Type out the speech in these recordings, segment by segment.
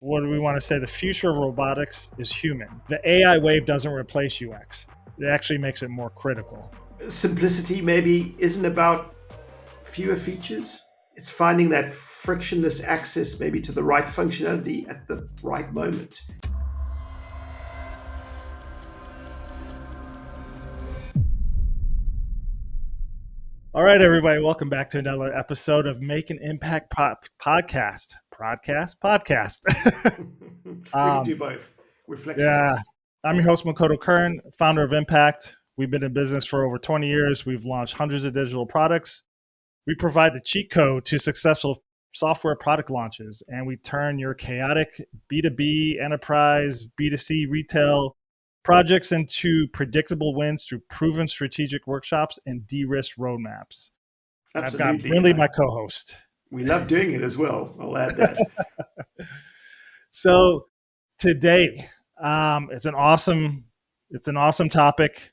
what do we want to say? The future of robotics is human. The AI wave doesn't replace UX. It actually makes it more critical. Simplicity maybe isn't about fewer features. It's finding that frictionless access maybe to the right functionality at the right moment. All right, everybody, welcome back to another episode of Make an Impact Podcast. Podcast. We can do both. We're flexible. Yeah, I'm your host, Makoto Kern, founder of Impact. We've been in business for over 20 years. We've launched hundreds of digital products. We provide the cheat code to successful software product launches, and we turn your chaotic B2B, enterprise, B2C, retail projects into predictable wins through proven strategic workshops and de-risk roadmaps. And I've got Absolutely. Brinley, my co-host. We love doing it as well. I'll add that. So today, it's an awesome topic.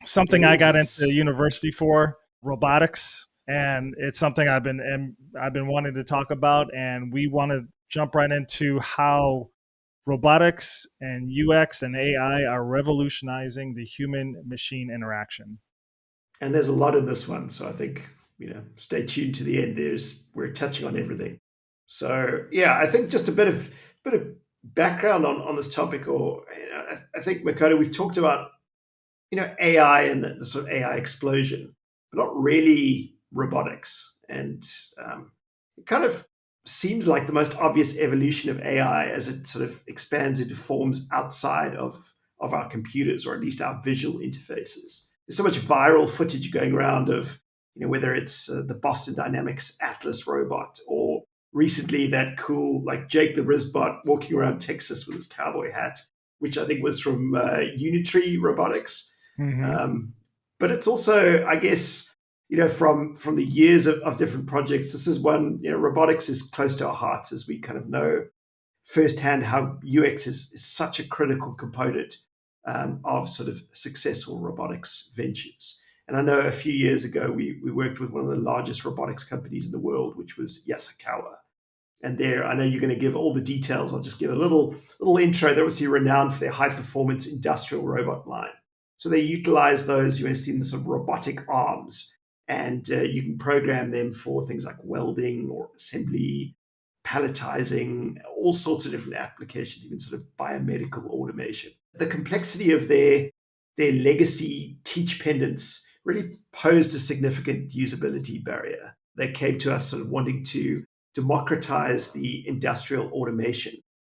Something I got into university for, robotics, and it's something I've been wanting to talk about. And we want to jump right into how robotics and UX and AI are revolutionizing the human-machine interaction. And there's a lot in this one, so I think stay tuned to the end. We're touching on everything. So yeah, I think just a bit of background on this topic, or I think Makoto, we've talked about AI and the sort of AI explosion, but not really robotics. And it kind of seems like the most obvious evolution of AI as it sort of expands into forms outside of our computers, or at least our visual interfaces. There's so much viral footage going around of whether it's the Boston Dynamics Atlas robot, or recently that cool like Jake the Rizbot walking around Texas with his cowboy hat, which I think was from Unitree Robotics. Mm-hmm. But it's also, I guess, from the years of different projects, this is one, robotics is close to our hearts, as we kind of know firsthand how UX is such a critical component of sort of successful robotics ventures. And I know a few years ago, we worked with one of the largest robotics companies in the world, which was Yasukawa. And there, I know you're going to give all the details. I'll just give a little intro. They're obviously renowned for their high-performance industrial robot line. So they utilize those, you may have seen some robotic arms, and you can program them for things like welding or assembly, palletizing, all sorts of different applications, even sort of biomedical automation. The complexity of their legacy teach pendants really posed a significant usability barrier. They came to us sort of wanting to democratize the industrial automation.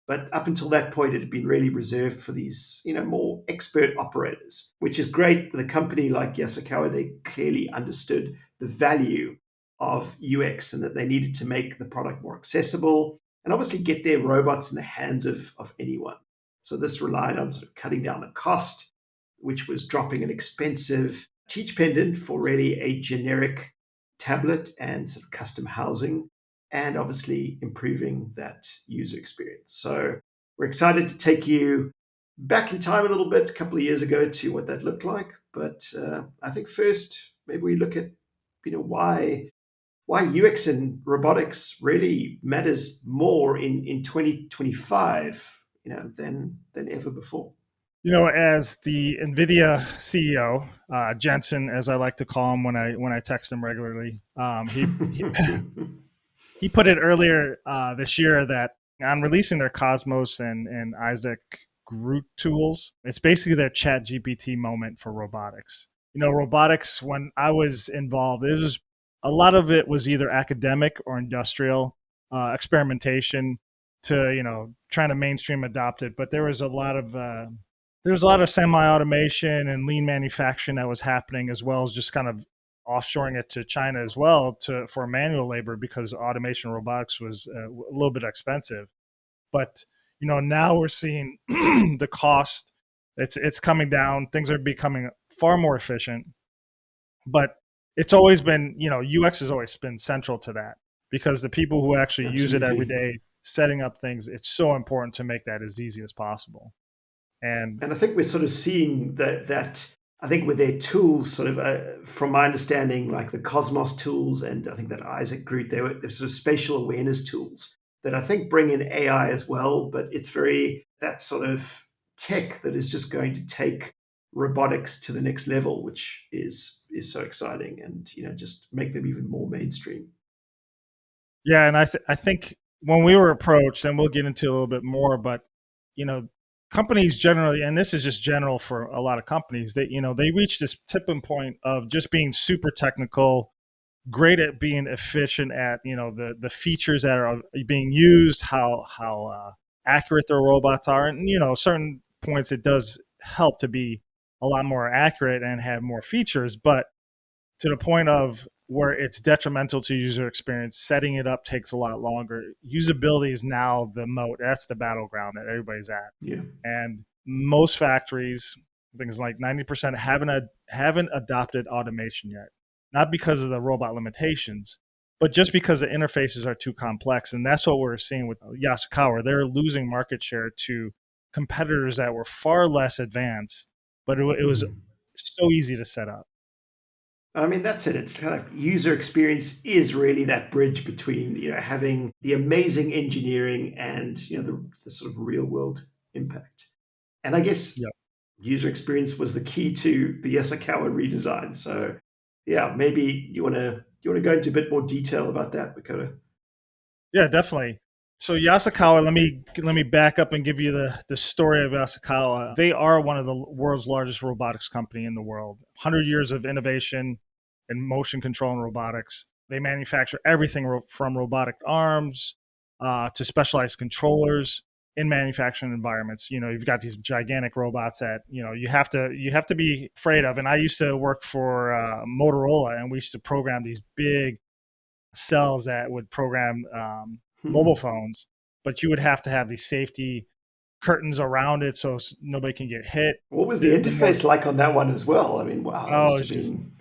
But up until that point, it had been really reserved for these, more expert operators, which is great. With a company like Yasukawa, they clearly understood the value of UX and that they needed to make the product more accessible and obviously get their robots in the hands of anyone. So this relied on sort of cutting down the cost, which was dropping an expensive teach pendant for really a generic tablet and sort of custom housing, and obviously improving that user experience. So we're excited to take you back in time a little bit, a couple of years ago, to what that looked like. But I think first, maybe we look at why UX and robotics really matters more in 2025 than ever before. As the NVIDIA CEO, Jensen, as I like to call him when I text him regularly, he put it earlier this year that on releasing their Cosmos and Isaac Groot tools, it's basically their Chat GPT moment for robotics. Robotics, when I was involved, a lot of it was either academic or industrial experimentation to trying to mainstream adopt it. But there was a lot of semi-automation and lean manufacturing that was happening, as well as just kind of offshoring it to China as well for manual labor, because automation robotics was a little bit expensive. But now we're seeing the cost, it's coming down. Things are becoming far more efficient. But it's always been, UX has always been central to that, because the people who actually use it every day, setting up things, it's so important to make that as easy as possible. And I think we're sort of seeing that I think with their tools, sort of from my understanding, like the Cosmos tools, and I think that Isaac Groot, they're sort of spatial awareness tools. that I think bring in AI as well, but it's very that sort of tech that is just going to take robotics to the next level, which is so exciting, and just make them even more mainstream. Yeah, and I think when we were approached, and we'll get into a little bit more, but you know, companies generally, and this is just general for a lot of companies, that they reach this tipping point of just being super technical, great at being efficient at the features that are being used, how accurate their robots are, and certain points it does help to be a lot more accurate and have more features, but to the point of where it's detrimental to user experience. Setting it up takes a lot longer. Usability is now the moat. That's the battleground that everybody's at. Yeah. And most factories, things like 90%, haven't adopted automation yet. Not because of the robot limitations, but just because the interfaces are too complex. And that's what we're seeing with Yasukawa. They're losing market share to competitors that were far less advanced, but it was Mhm. so easy to set up. I mean, that's it. It's kind of user experience is really that bridge between having the amazing engineering and the sort of real world impact. And I guess Yeah. user experience was the key to the Yasukawa redesign. So yeah, maybe you want to go into a bit more detail about that, Makoto. Yeah, definitely. So Yasukawa, let me back up and give you the story of Yasukawa. They are one of the world's largest robotics company in the world. 100 years of innovation in motion control and robotics. They manufacture everything from robotic arms to specialized controllers in manufacturing environments. You've got these gigantic robots that you have to be afraid of. And I used to work for Motorola, and we used to program these big cells that would program mobile Hmm. phones, but you would have to have these safety curtains around it so nobody can get hit. What was the The more interface like on that one as well? I mean, wow, that oh, must have it's just been.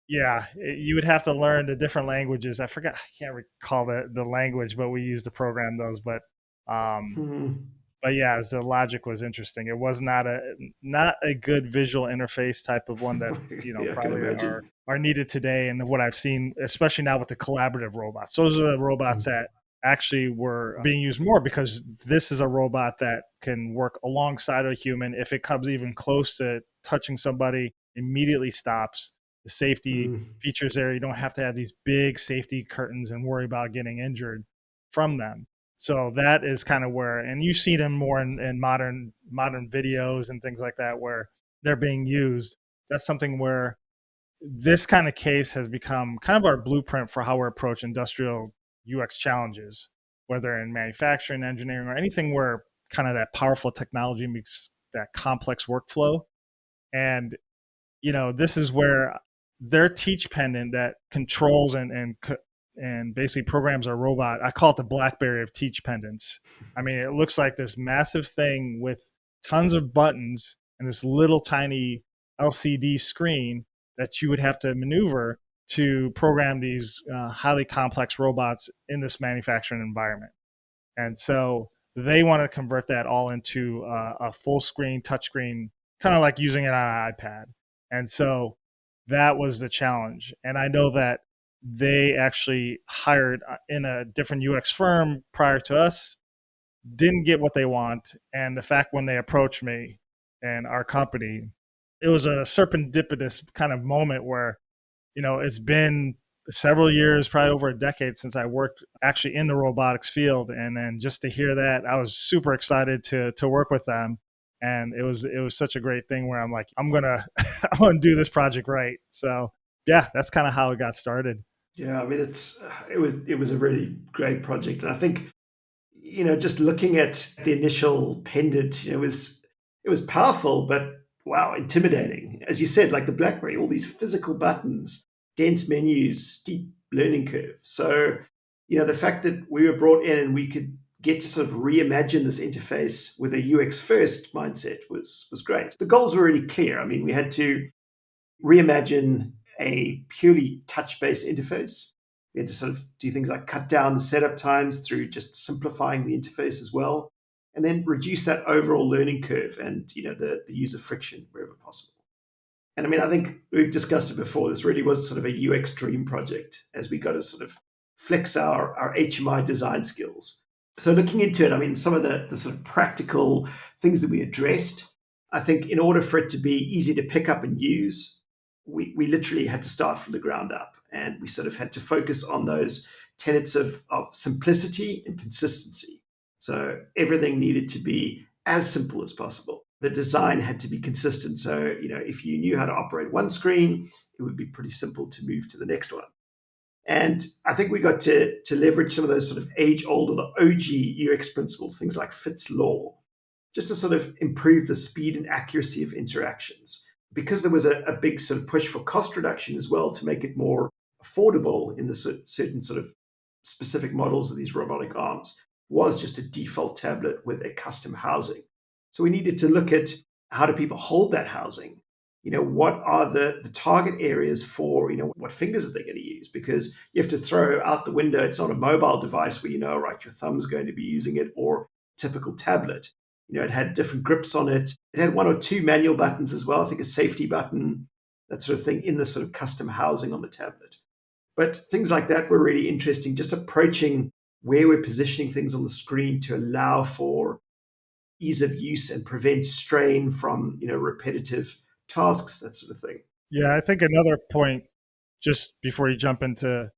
yeah, you would have to learn the different languages. I can't recall the language, but we used to program those. Um, Hmm. but yeah, as the logic was interesting. It was not a good visual interface type of one that Yeah, I can probably are imagine. are needed today, and what I've seen, especially now with the collaborative robots. Those are the robots that actually were being used more because this is a robot that can work alongside a human. If it comes even close to touching somebody, immediately stops. The safety Mm. features there. You don't have to have these big safety curtains and worry about getting injured from them. So that is kind of where, and you see them more in modern videos and things like that where they're being used. That's something where this kind of case has become kind of our blueprint for how we approach industrial UX challenges, whether in manufacturing, engineering, or anything where kind of that powerful technology meets that complex workflow. And this is where their teach pendant that controls and basically programs our robot. I call it the BlackBerry of teach pendants. I mean, it looks like this massive thing with tons of buttons and this little tiny LCD screen that you would have to maneuver to program these highly complex robots in this manufacturing environment. And so they want to convert that all into a full screen touchscreen, kind of like using it on an iPad. And so that was the challenge. And I know that they actually hired in a different UX firm prior to us, didn't get what they want. And the fact when they approached me and our company, it was a serendipitous kind of moment where it's been several years, probably over a decade since I worked actually in the robotics field. And then just to hear that, I was super excited to work with them. And it was such a great thing where I'm like, I'm gonna I'm gonna do this project right. So yeah, that's kind of how it got started. Yeah, I mean, it was a really great project, and I think just looking at the initial pendant, it was powerful, but wow, intimidating. As you said, like the BlackBerry, all these physical buttons, dense menus, steep learning curve. So, the fact that we were brought in and we could get to sort of reimagine this interface with a UX first mindset was great. The goals were really clear. I mean, we had to reimagine a purely touch-based interface. We had to sort of do things like cut down the setup times through just simplifying the interface as well, and then reduce that overall learning curve and the user friction wherever possible. And I mean, I think we've discussed it before. This really was sort of a UX dream project as we got to sort of flex our HMI design skills. So looking into it, I mean, some of the sort of practical things that we addressed, I think in order for it to be easy to pick up and use, we literally had to start from the ground up. And we sort of had to focus on those tenets of simplicity and consistency. So everything needed to be as simple as possible. The design had to be consistent. So, if you knew how to operate one screen, it would be pretty simple to move to the next one. And I think we got to leverage some of those sort of age old or the OG UX principles, things like Fitts Law, just to sort of improve the speed and accuracy of interactions. Because there was a big sort of push for cost reduction as well to make it more affordable in the certain sort of specific models of these robotic arms, was just a default tablet with a custom housing. So we needed to look at how do people hold that housing? What are the target areas for, what fingers are they going to use? Because you have to throw out the window, it's not a mobile device where, right, your thumb's going to be using it, or typical tablet. It had different grips on it. It had one or two manual buttons as well. I think a safety button, that sort of thing in the sort of custom housing on the tablet. But things like that were really interesting, just approaching where we're positioning things on the screen to allow for ease of use and prevent strain from, repetitive tasks, that sort of thing. Yeah, I think another point, just before you jump into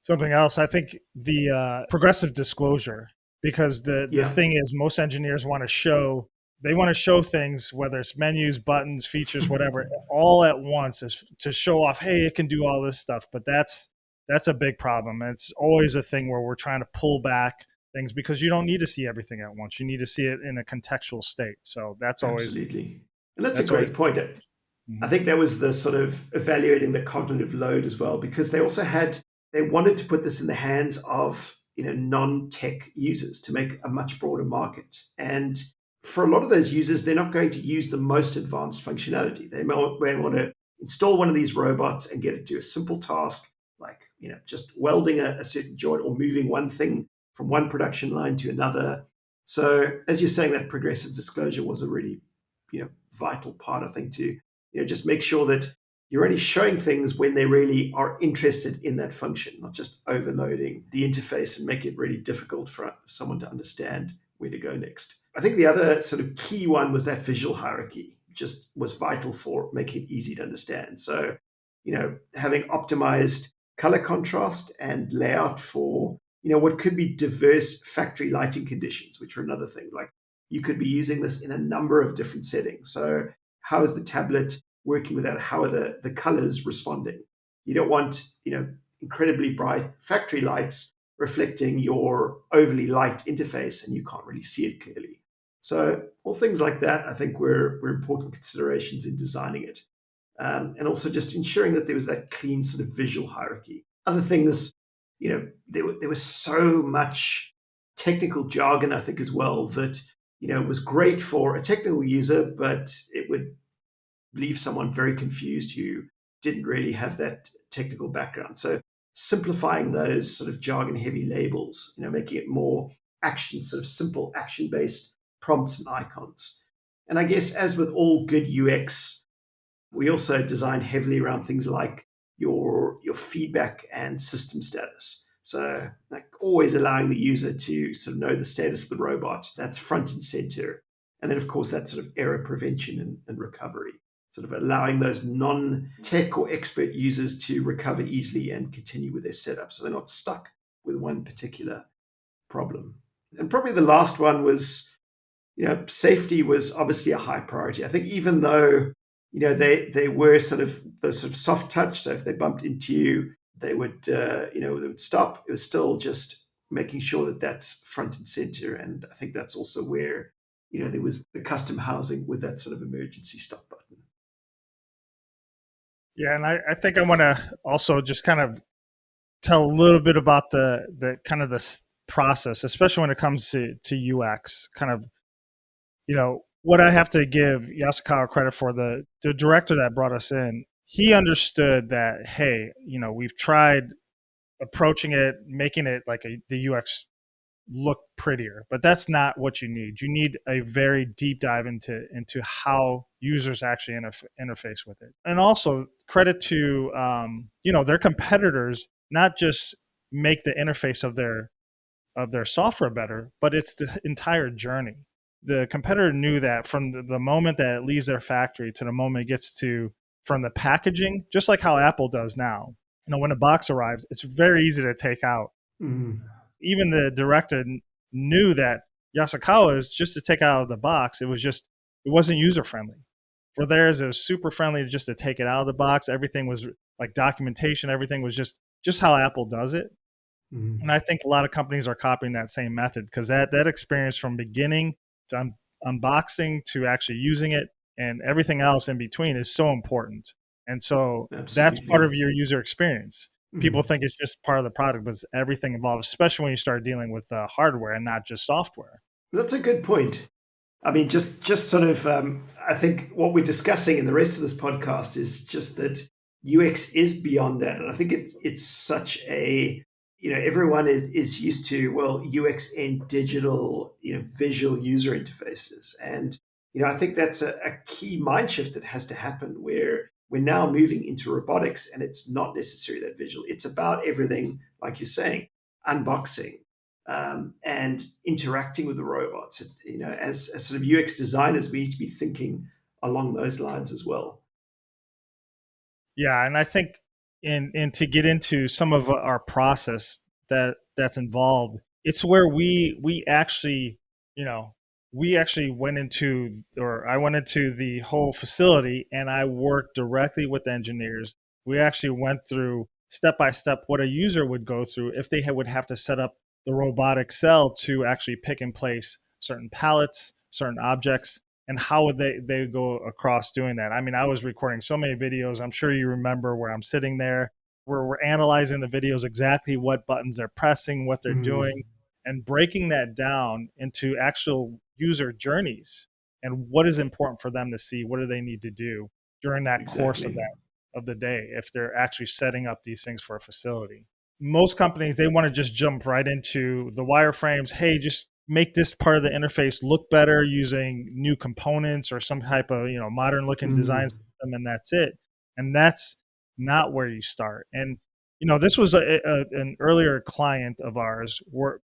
something else, I think the progressive disclosure, because the Yeah, thing is, most engineers want to show, they want to show things, whether it's menus, buttons, features, whatever, all at once, is to show off, hey, it can do all this stuff. But that's a big problem. And it's always a thing where we're trying to pull back things, because you don't need to see everything at once. You need to see it in a contextual state. So absolutely. And that's a that's always great point. I mhm. think that was the sort of evaluating the cognitive load as well, because they wanted to put this in the hands of, non-tech users to make a much broader market. And for a lot of those users, they're not going to use the most advanced functionality. They may want to install one of these robots and get it to do a simple task, like, just welding a certain joint or moving one thing from one production line to another. So as you're saying, that progressive disclosure was a really, vital part, I think, to, just make sure that you're only showing things when they really are interested in that function, not just overloading the interface and make it really difficult for someone to understand where to go next. I think the other sort of key one was that visual hierarchy, just was vital for making it easy to understand. So, having optimized color contrast and layout for, what could be diverse factory lighting conditions, which are another thing. Like, you could be using this in a number of different settings. So how is the tablet working with that? How are the colors responding? You don't want, incredibly bright factory lights reflecting your overly light interface and you can't really see it clearly. So all things like that, I think were important considerations in designing it. And also just ensuring that there was that clean sort of visual hierarchy. Other things, there was so much technical jargon, I think, as well, that, was great for a technical user, but it would leave someone very confused who didn't really have that technical background. So simplifying those sort of jargon heavy labels, making it more action, sort of simple action based prompts and icons. And I guess, as with all good UX, we also designed heavily around things like your feedback and system status. So, like, always allowing the user to sort of know the status of the robot. That's front and center. And then, of course, that sort of error prevention and recovery, sort of allowing those non-tech or expert users to recover easily and continue with their setup, so they're not stuck with one particular problem. And probably the last one was, safety was obviously a high priority. I think even though, they were sort of the sort of soft touch, so if they bumped into you, they would, they would stop. It was still just making sure that that's front and center. And I think that's also where, there was the custom housing with that sort of emergency stop button. Yeah, and I think I want to also just kind of tell a little bit about the kind of the process, especially when it comes to UX. Kind of, what I have to give Yasukawa credit for, the director that brought us in. He understood that, hey, we've tried approaching it, making it like the UX look prettier, but that's not what you need. You need a very deep dive into how users actually interface with it. And also credit to their competitors, not just make the interface of of their software better, but it's the entire journey. The competitor knew that from the moment that it leaves their factory to the moment it gets to from the packaging, just like how Apple does now. When a box arrives, it's very easy to take out. Mm. Even the director knew that Yasukawa is just to take out of the box. It wasn't user friendly. For theirs, it was super friendly just to take it out of the box. Everything was like documentation. Everything was just how Apple does it. Mm. And I think a lot of companies are copying that same method because that experience from beginning to unboxing to actually using it and everything else in between is so important. And so that's part Absolutely. of your user experience. People Mm. think it's just part of the product, but it's everything involved, especially when you start dealing with hardware and not just software. That's a good point. I mean, just sort of, I think what we're discussing in the rest of this podcast is just that UX is beyond that, and I think it's such a, everyone is used to, well, UX and digital, visual user interfaces, and I think that's a key mind shift that has to happen where we're now moving into robotics, and it's not necessarily that visual. It's about everything, like you're saying, unboxing, and interacting with the robots. As sort of UX designers, we need to be thinking along those lines as well. Yeah, and I think in to get into some of our process that's involved, it's where we actually, you know, we actually went into or I went into the whole facility and I worked directly with engineers. We actually went through step by step what a user would go through if they would have to set up the robotic cell to actually pick and place certain pallets, certain objects, and how would they go across doing that. I mean, I was recording so many videos. I'm sure you remember where I'm sitting there where we're analyzing the videos, exactly what buttons they're pressing, what they're Mm, doing, and breaking that down into actual user journeys and what is important for them to see. What do they need to do during that course of exactly. that of the day if they're actually setting up these things for a facility. Most companies, they want to just jump right into the wireframes. Hey, just make this part of the interface look better using new components or some type of modern looking design Mm, system, and that's it. And that's not where you start. And this was an earlier client of ours where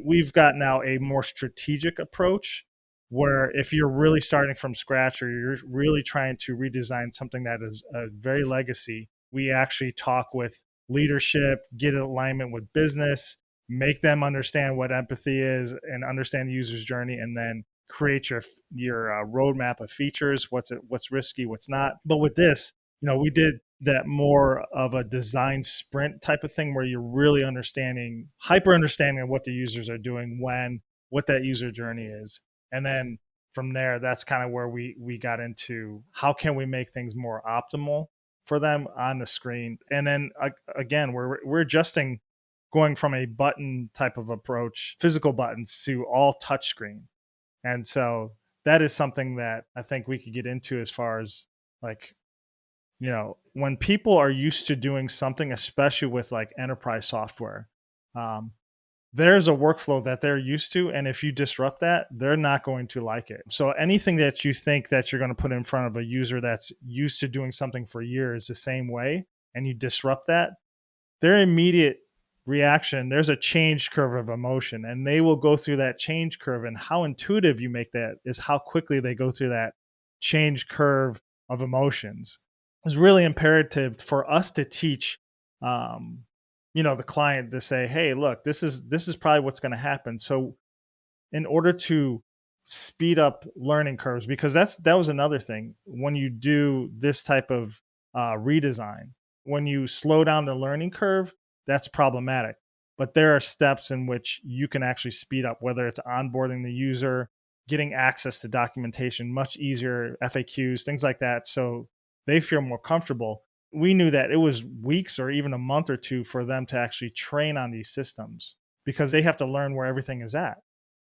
we've got now a more strategic approach where if you're really starting from scratch or you're really trying to redesign something that is a very legacy, we actually talk with leadership, get alignment with business, make them understand what empathy is and understand the user's journey, and then create your roadmap of features, what's risky, what's not. But with this, we did that more of a design sprint type of thing where you're really hyper understanding of what the users are doing, what that user journey is. And then from there, that's kind of where we got into how can we make things more optimal for them on the screen. And then again, we're adjusting, going from a button type of approach, physical buttons, to all touchscreen. And so that is something that I think we could get into as far as like, when people are used to doing something, especially with like enterprise software, um, there's a workflow that they're used to. And if you disrupt that, they're not going to like it. So anything that you think that you're going to put in front of a user that's used to doing something for years the same way, and you disrupt that, their immediate reaction, there's a change curve of emotion, and they will go through that change curve. And how intuitive you make that is how quickly they go through that change curve of emotions. It's really imperative for us to teach um, the client to say, hey, look, this is probably what's going to happen. So in order to speed up learning curves, because that was another thing when you do this type of redesign, when you slow down the learning curve, that's problematic. But there are steps in which you can actually speed up, whether it's onboarding the user, getting access to documentation much easier, FAQs, things like that, so they feel more comfortable. We knew that it was weeks or even a month or two for them to actually train on these systems because they have to learn where everything is at.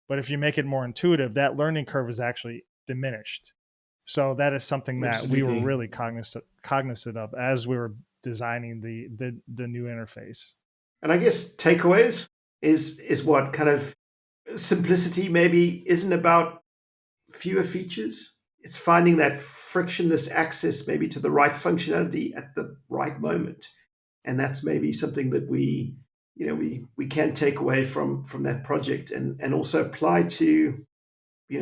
But if you make it more intuitive, that learning curve is actually diminished. So that is something that we were absolutely. really cognizant of as we were designing the new interface. And I guess takeaways is what kind of simplicity maybe isn't about fewer features. It's finding that frictionless access maybe to the right functionality at the right moment. And that's maybe something that we we can take away from that project, and also apply to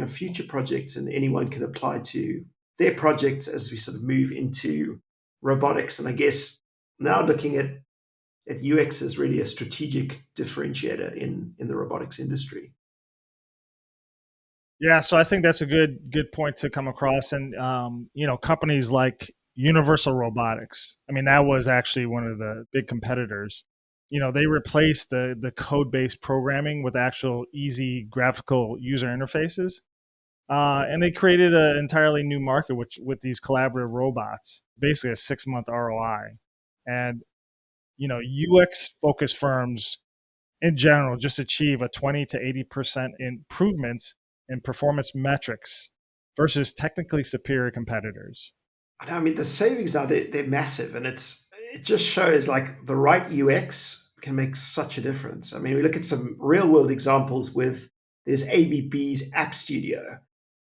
future projects, and anyone can apply to their projects as we sort of move into robotics. And I guess now looking at UX as really a strategic differentiator in the robotics industry. Yeah, so I think that's a good point to come across. And companies like Universal Robotics. I mean, that was actually one of the big competitors. They replaced the code based programming with actual easy graphical user interfaces, and they created an entirely new market with these collaborative robots, basically a 6 month ROI. And UX focused firms in general just achieve a 20 to 80% improvements in performance metrics versus technically superior competitors. I mean, the savings now, they're massive, and it just shows like the right UX can make such a difference. I mean, we look at some real world examples with there's ABB's App Studio,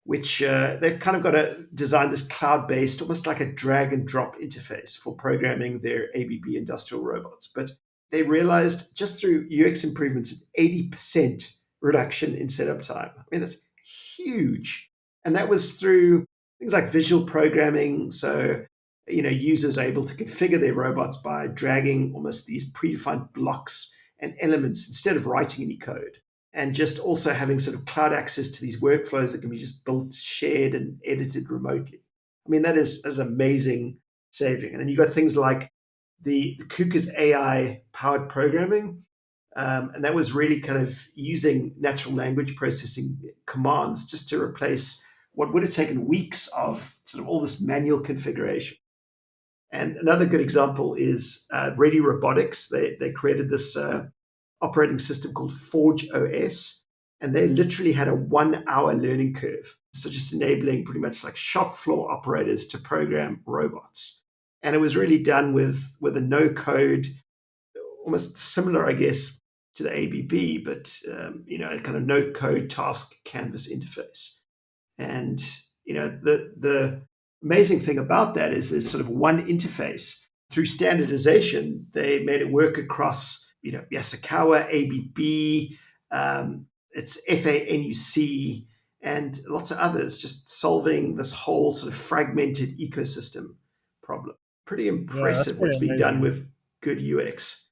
which they've kind of got to design this cloud based, almost like a drag and drop interface for programming their ABB industrial robots. But they realized just through UX improvements, an 80% reduction in setup time. I mean, that's huge. And that was through things like visual programming. So, users are able to configure their robots by dragging almost these predefined blocks and elements instead of writing any code. And just also having sort of cloud access to these workflows that can be just built, shared, and edited remotely. I mean, that is amazing saving. And then you've got things like the KUKA's AI powered programming. And that was really kind of using natural language processing commands just to replace what would have taken weeks of sort of all this manual configuration. And another good example is Ready Robotics. They created this operating system called Forge OS, and they literally had a 1 hour learning curve. So just enabling pretty much like shop floor operators to program robots. And it was really done with a no code, almost similar, I guess, to the ABB, but a kind of no code task canvas interface. And the amazing thing about that is there's sort of one interface. Through standardization, they made it work across Yasukawa, ABB, it's FANUC, and lots of others, just solving this whole sort of fragmented ecosystem problem. Pretty Yeah, that's impressive pretty what's being done amazing. with good UX.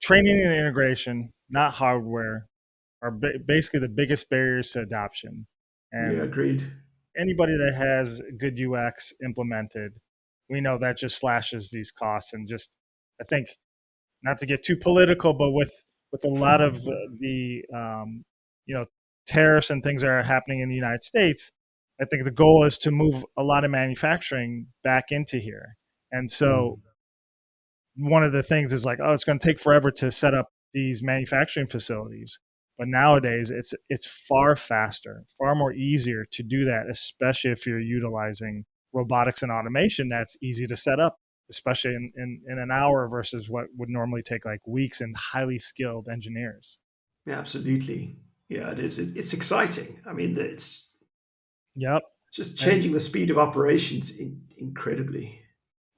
Training and integration, not hardware, are basically the biggest barriers to adoption. Yeah, And agreed. anybody that has good UX implemented, we know that just slashes these costs. And just, I think, not to get too political, but with a lot of the you know tariffs and things that are happening in the United States, I think the goal is to move a lot of manufacturing back into here. And so one of the things is like, oh, it's going to take forever to set up these manufacturing facilities. But nowadays, it's far faster, far more easier to do that, especially if you're utilizing robotics and automation. That's easy to set up, especially in an hour versus what would normally take like weeks and highly skilled engineers. Yeah, absolutely. Yeah, it is. It's exciting. I mean, it's Yep. just And changing the speed of operations incredibly.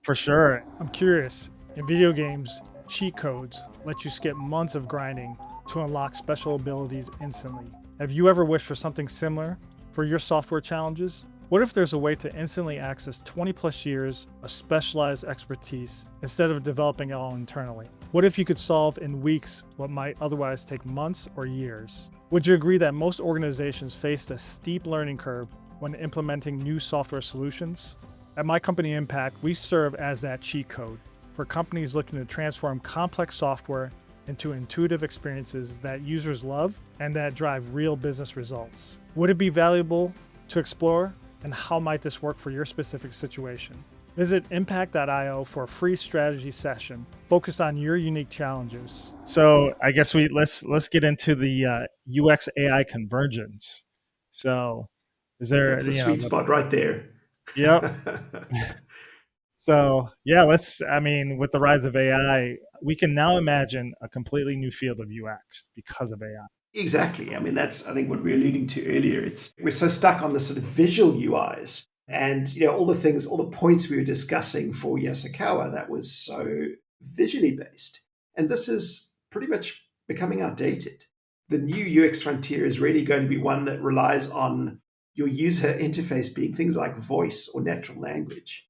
for sure. I'm curious. In video games, cheat codes let you skip months of grinding to unlock special abilities instantly. Have you ever wished for something similar for your software challenges? What if there's a way to instantly access 20 plus years of specialized expertise instead of developing it all internally? What if you could solve in weeks what might otherwise take months or years? Would you agree that most organizations face a steep learning curve when implementing new software solutions? At my company Impact, we serve as that cheat code for companies looking to transform complex software into intuitive experiences that users love and that drive real business results. Would it be valuable to explore? And how might this work for your specific situation? Visit impact.io for a free strategy session focused on your unique challenges. So I guess let's get into the UX AI convergence. So is there That's the sweet spot right there. yep. So yeah, I mean, with the rise of AI, we can now imagine a completely new field of UX because of AI. Exactly. I mean, that's I think what we were alluding to earlier. It's we're so stuck on the sort of visual UIs, and all the things, all the points we were discussing for Yasukawa, that was so visually based. And this is pretty much becoming outdated. The new UX frontier is really going to be one that relies on your user interface being things like voice or natural language.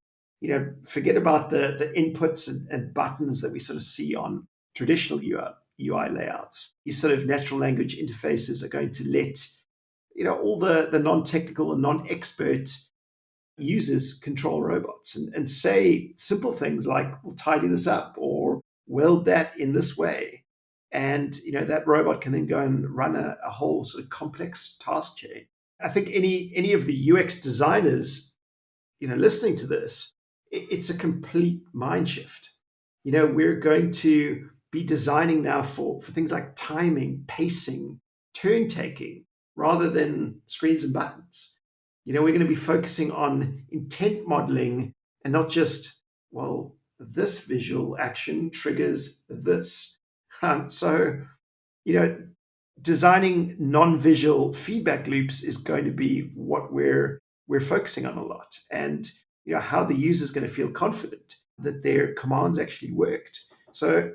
Forget about the inputs and buttons that we sort of see on traditional UI layouts. These sort of natural language interfaces are going to let all the non-technical and non-expert users control robots and say simple things like, we'll tidy this up or weld that in this way. And that robot can then go and run a whole sort of complex task chain. I think any of the UX designers, listening to this, it's a complete mind shift. We're going to be designing now for things like timing, pacing, turn taking, rather than screens and buttons. We're going to be focusing on intent modeling and not just, well, this visual action triggers this. So, designing non-visual feedback loops is going to be what we're focusing on a lot, and how the user is going to feel confident that their commands actually worked. So,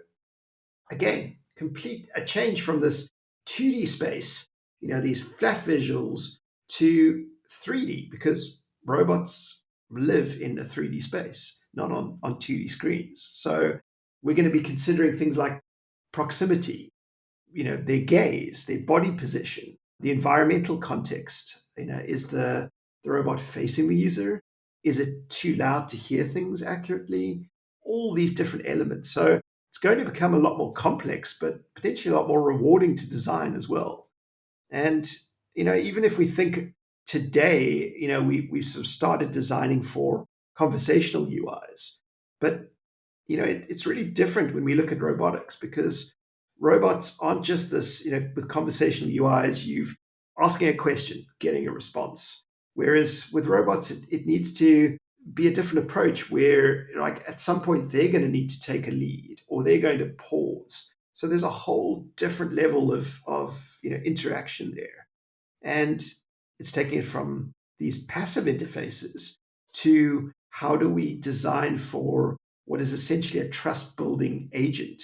again, complete a change from this 2D space, these flat visuals, to 3D, because robots live in a 3D space, not on 2D screens. So we're going to be considering things like proximity, their gaze, their body position, the environmental context. Is the robot facing the user? Is it too loud to hear things accurately? All these different elements. So it's going to become a lot more complex, but potentially a lot more rewarding to design as well. And, even if we think today, we've sort of started designing for conversational UIs, but, it's really different when we look at robotics, because robots aren't just this, with conversational UIs, you've asking a question, getting a response. Whereas with robots, it needs to be a different approach where, like, at some point they're going to need to take a lead or they're going to pause. So there's a whole different level of interaction there. And it's taking it from these passive interfaces to how do we design for what is essentially a trust building agent.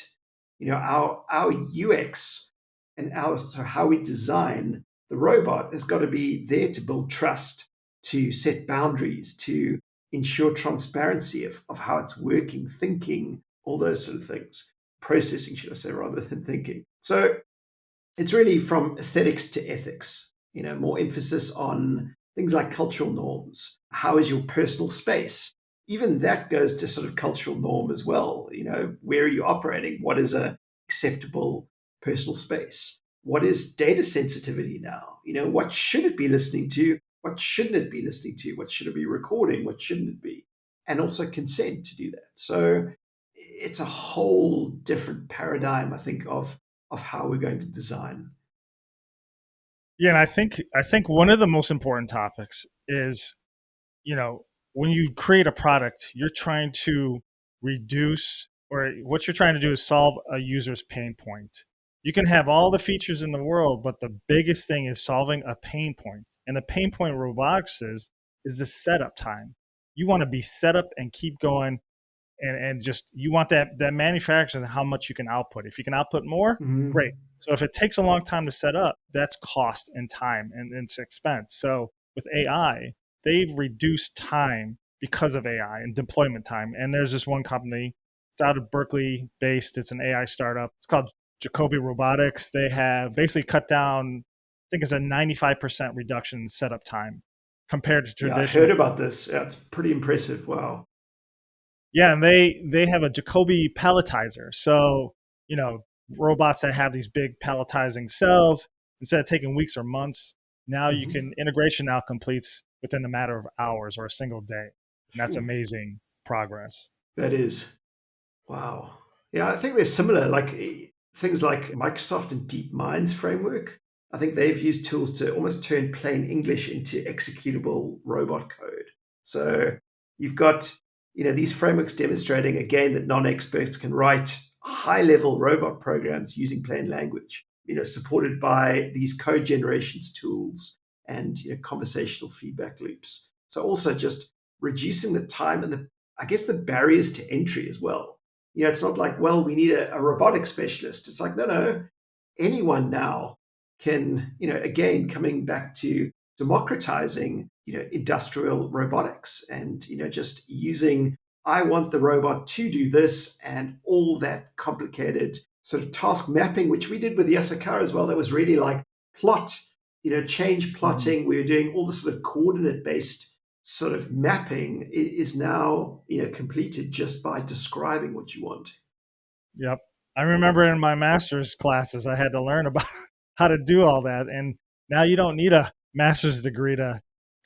Our UX and how we design the robot has got to be there to build trust, to set boundaries, to ensure transparency of how it's working, thinking, all those sort of things. Processing, should I say, rather than thinking. So it's really from aesthetics to ethics, more emphasis on things like cultural norms. How is your personal space? Even that goes to sort of cultural norm as well. Where are you operating? What is a acceptable personal space? What is data sensitivity now? What should it be listening to? What shouldn't it be listening to? What should it be recording? What shouldn't it be? And also consent to do that. So it's a whole different paradigm, I think, of how we're going to design. Yeah, and I think one of the most important topics is, when you create a product, you're trying to reduce, or what you're trying to do is solve a user's pain point. You can have all the features in the world, but the biggest thing is solving a pain point. And the pain point in robotics is the setup time. You want to be set up and keep going, and just you want that manufacturer and how much you can output. If you can output more, great. So if it takes a long time to set up, that's cost and time and it's expense. So with AI, they've reduced time because of AI and deployment time. And there's this one company, it's out of Berkeley based, it's an AI startup. It's called Jacoby Robotics. They have basically cut down, I think it's a 95% reduction in setup time compared to Yeah, I traditional. heard about this. Yeah, it's pretty impressive. Wow. Yeah, and they have a Jacoby palletizer. So, robots that have these big palletizing cells, instead of taking weeks or months, now you can integration now completes within a matter of hours or a single day. And that's amazing progress. That is. Wow. Yeah, I think they're similar, like things like Microsoft and DeepMind's framework. I think they've used tools to almost turn plain English into executable robot code. So you've got, these frameworks demonstrating again that non-experts can write high-level robot programs using plain language, supported by these code generations tools and conversational feedback loops. So also just reducing the time and I guess the barriers to entry as well. It's not like, well, we need a robotics specialist. It's like, no, anyone now can, again, coming back to democratizing, industrial robotics and, just using, I want the robot to do this and all that complicated sort of task mapping, which we did with Yasukawa as well. That was really like plot, change plotting. We were doing all the sort of coordinate based sort of mapping is now, completed just by describing what you want. Yep. I remember in my master's classes, I had to learn about how to do all that. And now you don't need a master's degree to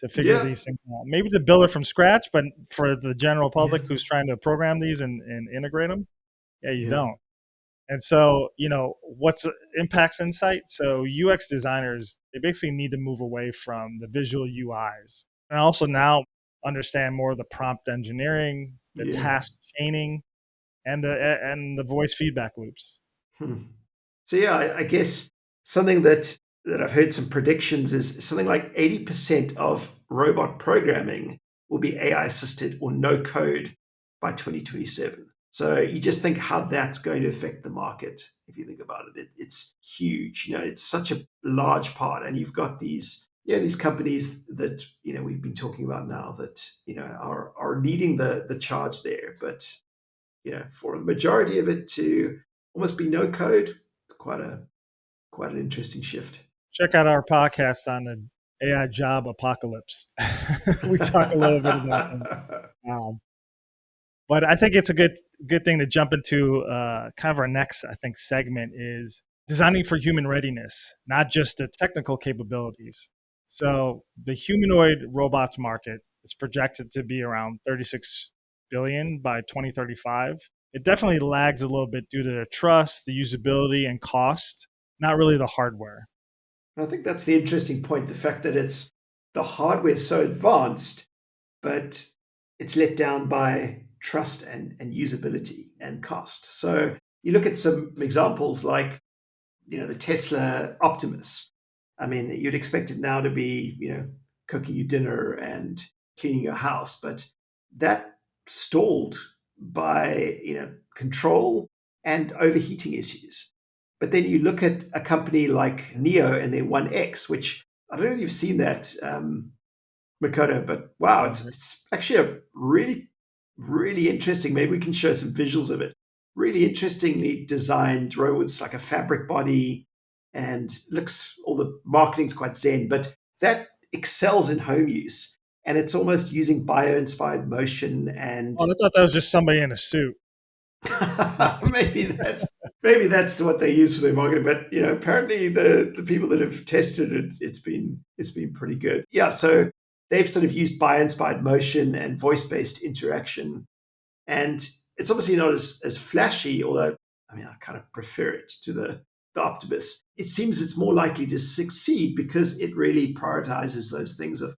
figure Yeah. these things out. Maybe to build it from scratch, but for the general public Yeah. who's trying to program these and integrate them, yeah, you Yeah. don't. And so, what's impacts insight? So UX designers, they basically need to move away from the visual UIs and also now understand more of the prompt engineering, the Yeah. task chaining, and the voice feedback loops. So yeah, I guess something that I've heard some predictions is something like 80% of robot programming will be AI assisted or no code by 2027. So you just think how that's going to affect the market. If you think about it, it's huge. It's such a large part, and you've got these companies that we've been talking about now that are leading the charge there. But for the majority of it to almost be no code, it's quite an interesting shift. Check out our podcast on the AI job apocalypse. We talk a little bit about that. But I think it's a good thing to jump into kind of our next, I think, segment is designing for human readiness, not just the technical capabilities. So the humanoid robots market is projected to be around 36 billion by 2035. It definitely lags a little bit due to the trust, the usability, and cost, not really the hardware. I think that's the interesting point, the fact that the hardware is so advanced, but it's let down by trust and usability and cost. So you look at some examples like, the Tesla Optimus. I mean, you'd expect it now to be, cooking you dinner and cleaning your house, but that stalled by, control and overheating issues. But then you look at a company like Neo and their One X, which I don't know if you've seen that, Makoto, but wow, it's actually a really, really interesting. Maybe we can show some visuals of it. Really interestingly designed robot. It's like a fabric body and all the marketing's quite zen, but that excels in home use. And it's almost using bio-inspired motion and Oh, I thought that was just somebody in a suit. maybe that's what they use for their marketing. But apparently the people that have tested it, it's been pretty good. Yeah, so they've sort of used bio-inspired motion and voice-based interaction, and it's obviously not as flashy. Although I mean, I kind of prefer it to the Optimus. It seems it's more likely to succeed because it really prioritizes those things of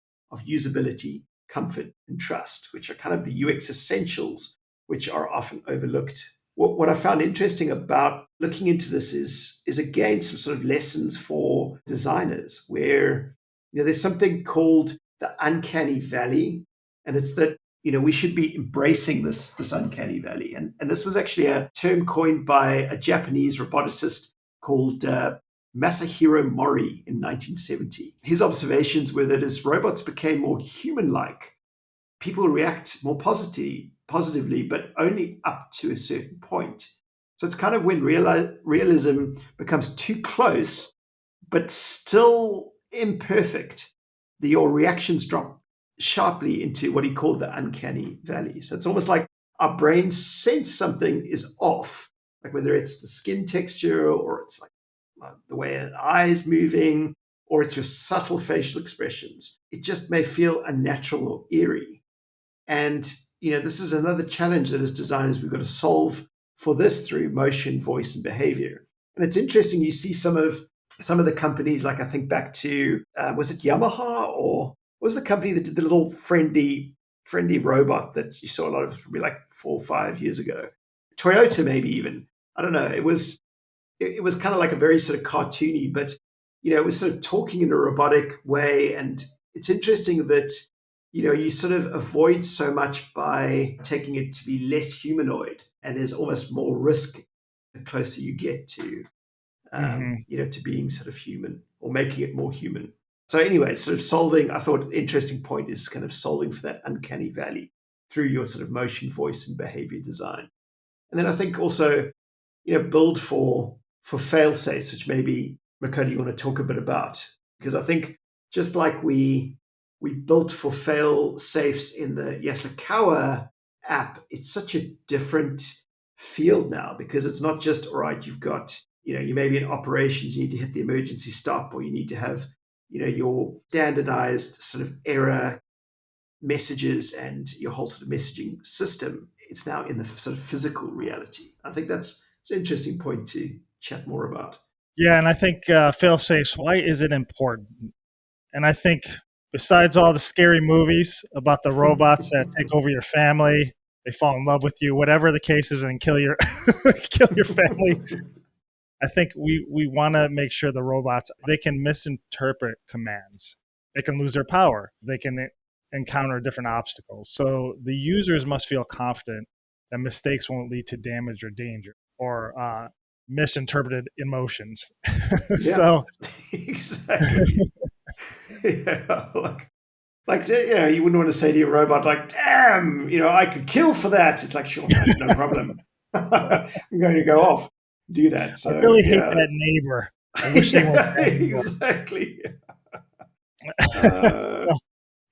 usability, comfort, and trust, which are kind of the UX essentials, which are often overlooked. What I found interesting about looking into this is again some sort of lessons for designers, where there's something called the uncanny valley, and it's that we should be embracing this uncanny valley, and this was actually a term coined by a Japanese roboticist called Masahiro Mori in 1970. His observations were that as robots became more human-like, people react more positively, but only up to a certain point. So it's kind of when realism becomes too close, but still imperfect, your reactions drop sharply into what he called the uncanny valley. So it's almost like our brains sense something is off, like whether it's the skin texture or it's like the way an eye is moving, or it's your subtle facial expressions. It just may feel unnatural or eerie. And this is another challenge that as designers we've got to solve for this through motion, voice, and behavior. And it's interesting, you see some of the companies, like I think back to was it Yamaha, or what was the company that did the little friendly robot that you saw a lot of maybe like 4 or 5 years ago? Toyota, maybe even. I don't know. It was kind of like a very sort of cartoony, but it was sort of talking in a robotic way. And it's interesting that you sort of avoid so much by taking it to be less humanoid. and there's almost more risk the closer you get to, Mm-hmm. to being sort of human or making it more human. So anyway, sort of solving, I thought an interesting point is kind of solving for that uncanny valley through your sort of motion, voice, and behavior design. And then I think also, build for fail safes, which maybe Makoni, you want to talk a bit about, because I think just like we built for fail safes in the Yasukawa app, it's such a different field now, because it's not just, all right, you've got, you may be in operations, you need to hit the emergency stop, or you need to have, your standardized sort of error messages and your whole sort of messaging system. It's now in the sort of physical reality. I think it's an interesting point to chat more about. Yeah, and I think fail safes. Why is it important? And I think besides all the scary movies about the robots that take over your family, they fall in love with you, whatever the case is, and kill your kill your family. I think we want to make sure the robots, they can misinterpret commands. They can lose their power. They can encounter different obstacles. So the users must feel confident that mistakes won't lead to damage or danger or misinterpreted emotions. Yeah, So exactly. Yeah, like you wouldn't want to say to your robot, like, damn, I could kill for that. It's like, sure, no problem. I'm going to go off, do that. I So really hate yeah. that neighbor. I wish they weren't there anymore. Exactly. So,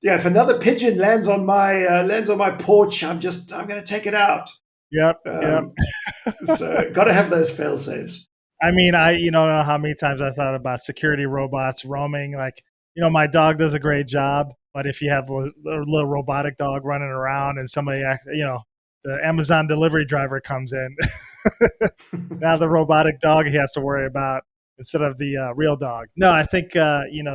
Yeah, if another pigeon lands on my porch, I'm going to take it out. yep. So got to have those fail safes. I mean, I don't know how many times I thought about security robots roaming. Like, my dog does a great job, but if you have a little robotic dog running around and somebody, the Amazon delivery driver comes in, now the robotic dog he has to worry about instead of the real dog. No, I think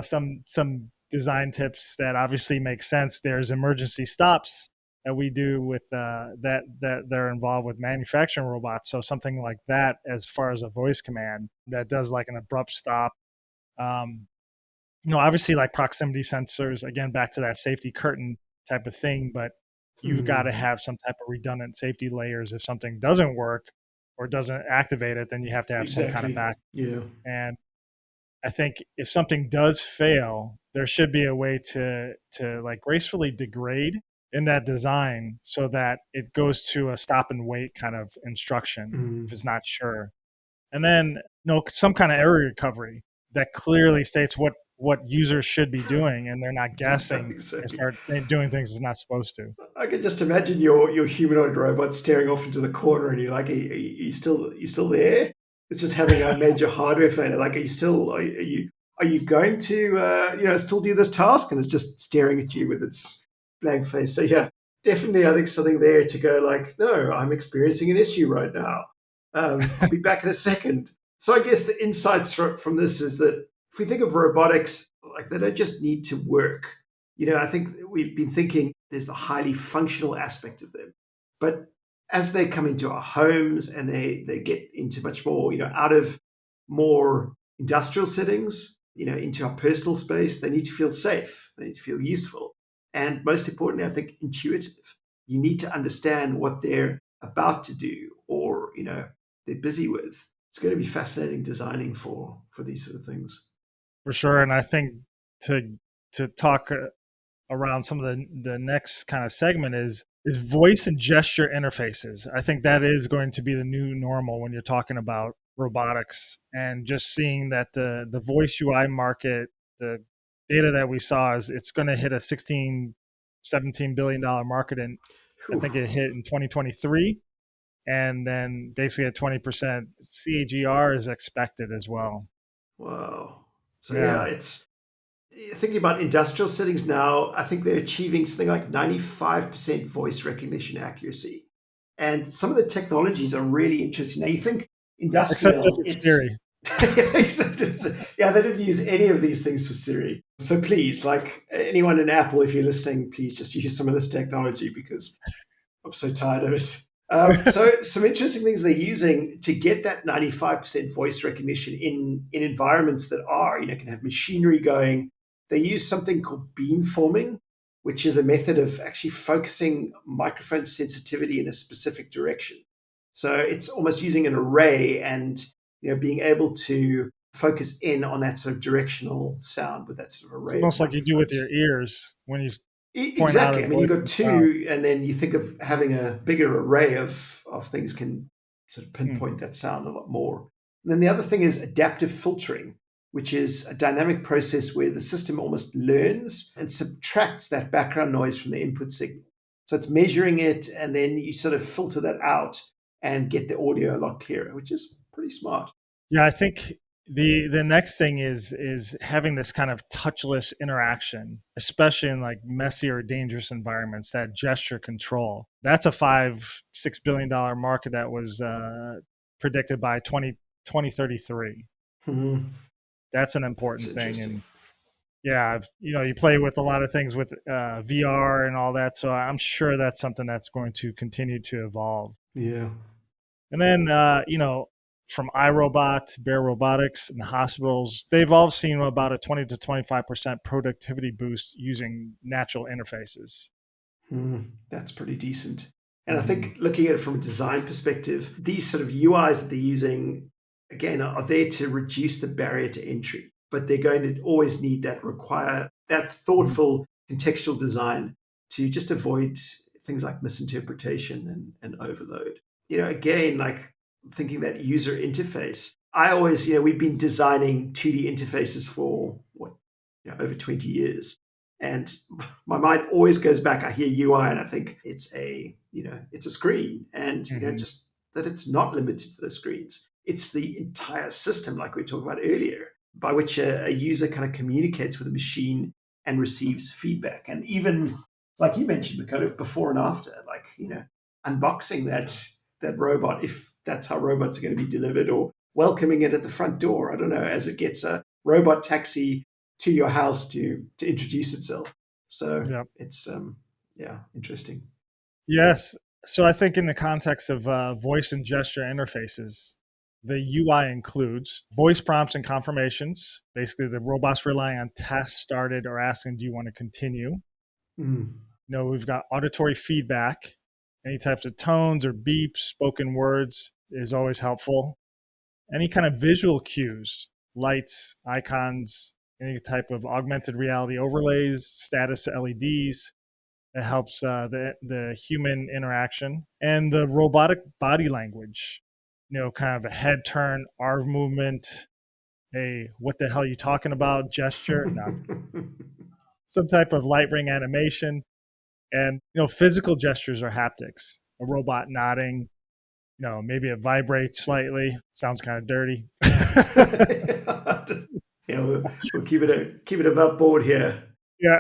some design tips that obviously make sense. There's emergency stops that we do with that they're involved with manufacturing robots. So something like that, as far as a voice command that does like an abrupt stop. Obviously like proximity sensors. Again, back to that safety curtain type of thing, but you've got to have some type of redundant safety layers. If something doesn't work or doesn't activate it, then you have to have some kind of back. Yeah. And I think if something does fail, there should be a way to like gracefully degrade in that design so that it goes to a stop and wait kind of instruction if it's not sure. And then some kind of error recovery that clearly states what users should be doing, and they're not guessing Exactly. and start doing things it's not supposed to. I can just imagine your humanoid robot staring off into the corner, and you're like, "Are you still there?" It's just having a major hardware failure. Like, are you going to still do this task? And it's just staring at you with its blank face. So yeah, definitely, I think something there to go like, no, I'm experiencing an issue right now. I'll be back in a second. So I guess the insights from this is that if we think of robotics, like they don't just need to work. I think we've been thinking there's the highly functional aspect of them. But as they come into our homes and they get into much more, out of more industrial settings, into our personal space, they need to feel safe. They need to feel useful. And most importantly, I think intuitive. You need to understand what they're about to do or, they're busy with. It's going to be fascinating designing for these sort of things. For sure. And I think to talk around some of the next kind of segment is voice and gesture interfaces. I think that is going to be the new normal when you're talking about robotics, and just seeing that the voice UI market, the data that we saw is it's going to hit a $17 billion market, and I think it hit in 2023, and then basically at 20% CAGR is expected as well. Wow. So yeah, it's thinking about industrial settings now, I think they're achieving something like 95% voice recognition accuracy. And some of the technologies are really interesting. Now you think industrial, except if it's Siri. Yeah, they didn't use any of these things for Siri. So please, like anyone in Apple, if you're listening, please just use some of this technology because I'm so tired of it. So some interesting things they're using to get that 95% voice recognition in environments that are, can have machinery going. They use something called beamforming, which is a method of actually focusing microphone sensitivity in a specific direction. So it's almost using an array and being able to focus in on that sort of directional sound with that sort of It's array of almost like you do with your microphones. ears when you point out Exactly. a I mean, you've voice got and sound. two, and then you think of having a bigger array of things can sort of Hmm. pinpoint that sound a lot more. And then the other thing is adaptive filtering, which is a dynamic process where the system almost learns and subtracts that background noise from the input signal. So it's measuring it, and then you sort of filter that out and get the audio a lot clearer, which is pretty smart. Yeah, I think the next thing is having this kind of touchless interaction, especially in like messy or dangerous environments. That gesture control. That's a $5-6 billion market that was predicted by 2033. Hmm. That's an That's important thing, interesting. and yeah, you play with a lot of things with VR and all that, so I'm sure that's something that's going to continue to evolve. Yeah. And then, from iRobot, Bear Robotics, and the hospitals, they've all seen about a 20 to 25% productivity boost using natural interfaces. That's pretty decent. And I Hmm. think looking at it from a design perspective, these sort of UIs that they're using, again, are there to reduce the barrier to entry, but they're going to always need require that thoughtful contextual design to just avoid things like misinterpretation and overload. Again, like thinking that user interface, I always, we've been designing 2D interfaces for what, over 20 years. And my mind always goes back. I hear UI and I think it's a screen, and Hmm. just that it's not limited to the screens. It's the entire system, like we were talking about earlier, by which a user kind of communicates with a machine and receives feedback. And even like you mentioned, the kind of before and after, like unboxing that robot, if that's how robots are going to be delivered, or welcoming it at the front door. I don't know, as it gets a robot taxi to your house to introduce itself. So Yeah. it's yeah, interesting. Yes. So I think in the context of voice and gesture interfaces, the UI includes voice prompts and confirmations. Basically, the robots relying on tasks started or asking, "Do you want to continue?" Mm. We've got auditory feedback. Any types of tones or beeps, spoken words is always helpful. Any kind of visual cues, lights, icons, any type of augmented reality overlays, status LEDs, that helps the human interaction, and the robotic body language. Kind of a head turn, arm movement, a "what the hell are you talking about" gesture. No, some type of light ring animation, and physical gestures or haptics. A robot nodding. Maybe it vibrates slightly. Sounds kind of dirty. Yeah, we'll keep it above board here. Yeah.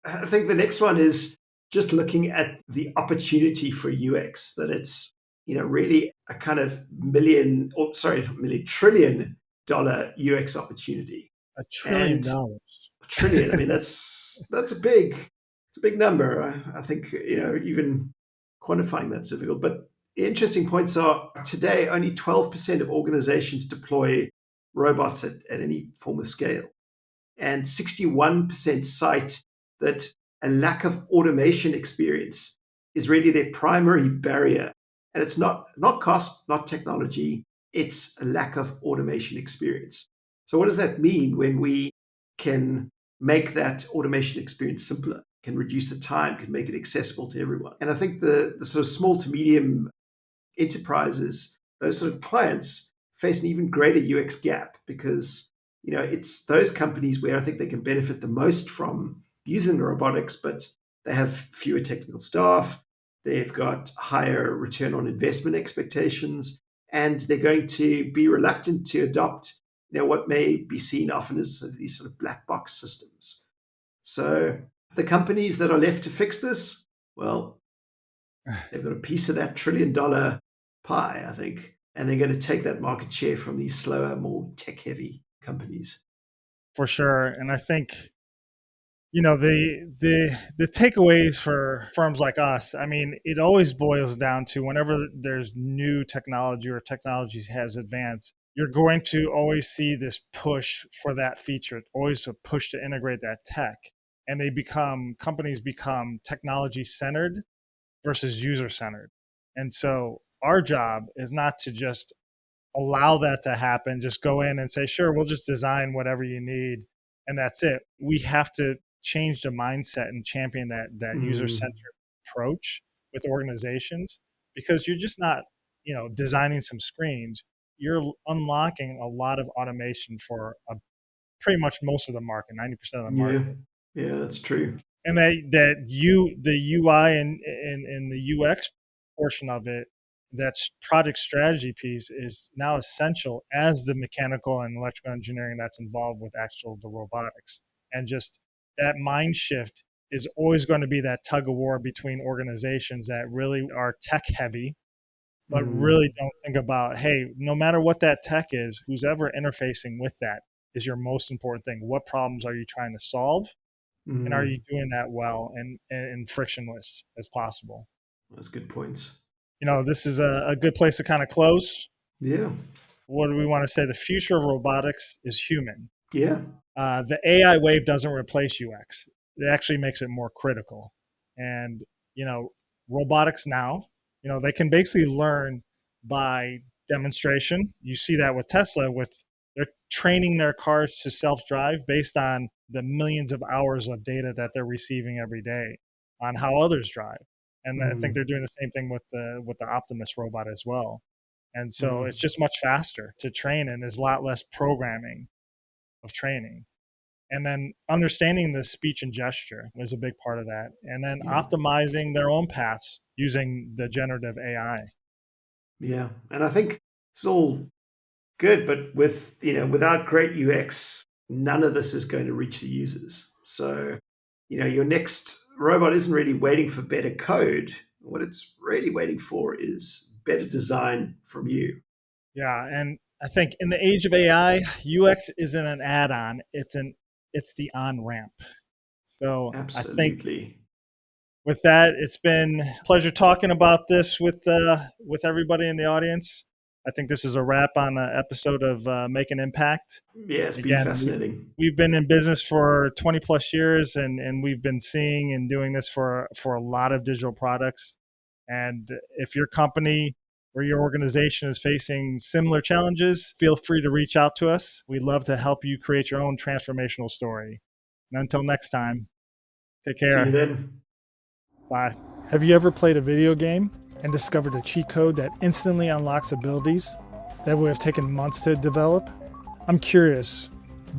I think the next one is just looking at the opportunity for UX, that it's really a kind of $1 trillion UX opportunity. $1 trillion. And a trillion, I mean, that's a big number. I think even quantifying that's difficult. But the interesting points are today only 12% of organizations deploy robots at any form of scale, and 61% cite that a lack of automation experience is really their primary barrier. And it's not cost, not technology, it's a lack of automation experience. So what does that mean when we can make that automation experience simpler, can reduce the time, can make it accessible to everyone? And I think the sort of small to medium enterprises, those sort of clients, face an even greater UX gap, because it's those companies where I think they can benefit the most from using robotics, but they have fewer technical staff, they've got higher return on investment expectations, and they're going to be reluctant to adopt what may be seen often as these sort of black box systems. So the companies that are left to fix this, well, they've got a piece of that $1 trillion pie, I think, and they're going to take that market share from these slower, more tech-heavy companies. For sure. And I think the takeaways for firms like us, I mean, it always boils down to whenever there's new technology or technology has advanced, you're going to always see this push for that feature, always a push to integrate that tech. And companies become technology centered versus user centered. And so our job is not to just allow that to happen, just go in and say, sure, we'll just design whatever you need, and that's it. We have to change the mindset and champion that user-centered approach with organizations, because you're just not, designing some screens. You're unlocking a lot of automation for pretty much most of the market, 90% of the market. Yeah, that's true. And the UI and the UX portion of it, that's project strategy piece, is now essential as the mechanical and electrical engineering that's involved with the robotics. And just that mind shift is always going to be that tug of war between organizations that really are tech heavy, but really don't think about, hey, no matter what that tech is, who's ever interfacing with that is your most important thing. What problems are you trying to solve? And are you doing that well and frictionless as possible? That's good points. This is a good place to kind of close. Yeah. What do we want to say? The future of robotics is human. Yeah. The AI wave doesn't replace UX. It actually makes it more critical. And, robotics now, they can basically learn by demonstration. You see that with Tesla, they're training their cars to self-drive based on the millions of hours of data that they're receiving every day on how others drive. And I think they're doing the same thing with the Optimus robot as well. And so it's just much faster to train, and there's a lot less programming of training. And then understanding the speech and gesture was a big part of that. And then optimizing their own paths using the generative AI. Yeah. And I think it's all good, but without great UX, none of this is going to reach the users. So, your next robot isn't really waiting for better code. What it's really waiting for is better design from you. Yeah. And I think in the age of AI, UX isn't an add-on. It's the on-ramp. So Absolutely. I think with that, it's been a pleasure talking about this with everybody in the audience. I think this is a wrap on an episode of Make an Impact. Yeah, it's been fascinating. We've been in business for 20 plus years, and we've been seeing and doing this for a lot of digital products. And if your company or your organization is facing similar challenges, feel free to reach out to us. We'd love to help you create your own transformational story. And until next time, take care. See you then. Bye. Have you ever played a video game and discovered a cheat code that instantly unlocks abilities that would have taken months to develop? I'm curious,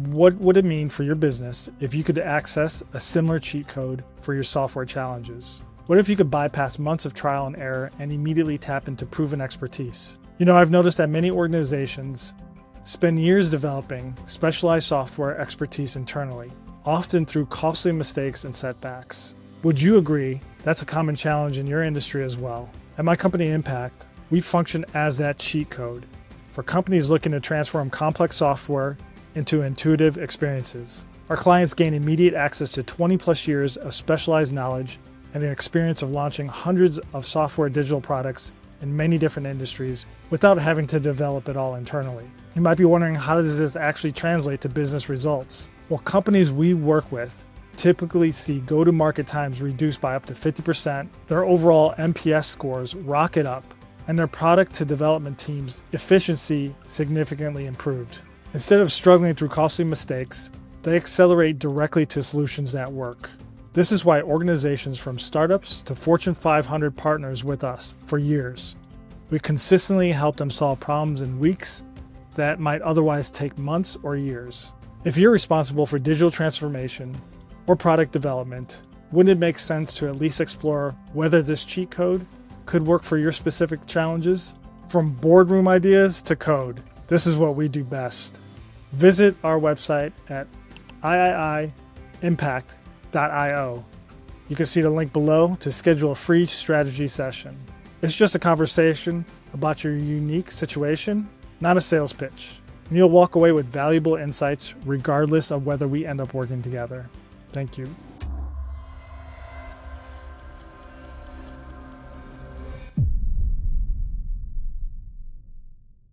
what would it mean for your business if you could access a similar cheat code for your software challenges? What if you could bypass months of trial and error and immediately tap into proven expertise? I've noticed that many organizations spend years developing specialized software expertise internally, often through costly mistakes and setbacks. Would you agree that's a common challenge in your industry as well? At my company, Impact, we function as that cheat code for companies looking to transform complex software into intuitive experiences. Our clients gain immediate access to 20 plus years of specialized knowledge and an experience of launching hundreds of software digital products in many different industries without having to develop it all internally. You might be wondering, how does this actually translate to business results? Well, companies we work with typically see go-to-market times reduced by up to 50%, their overall NPS scores rocket up, and their product to development teams' efficiency significantly improved. Instead of struggling through costly mistakes, they accelerate directly to solutions that work. This is why organizations from startups to Fortune 500 partners with us for years. We consistently help them solve problems in weeks that might otherwise take months or years. If you're responsible for digital transformation or product development, wouldn't it make sense to at least explore whether this cheat code could work for your specific challenges? From boardroom ideas to code, this is what we do best. Visit our website at IIIMPACT.io. You can see the link below to schedule a free strategy session. It's just a conversation about your unique situation, not a sales pitch. And you'll walk away with valuable insights regardless of whether we end up working together. Thank you.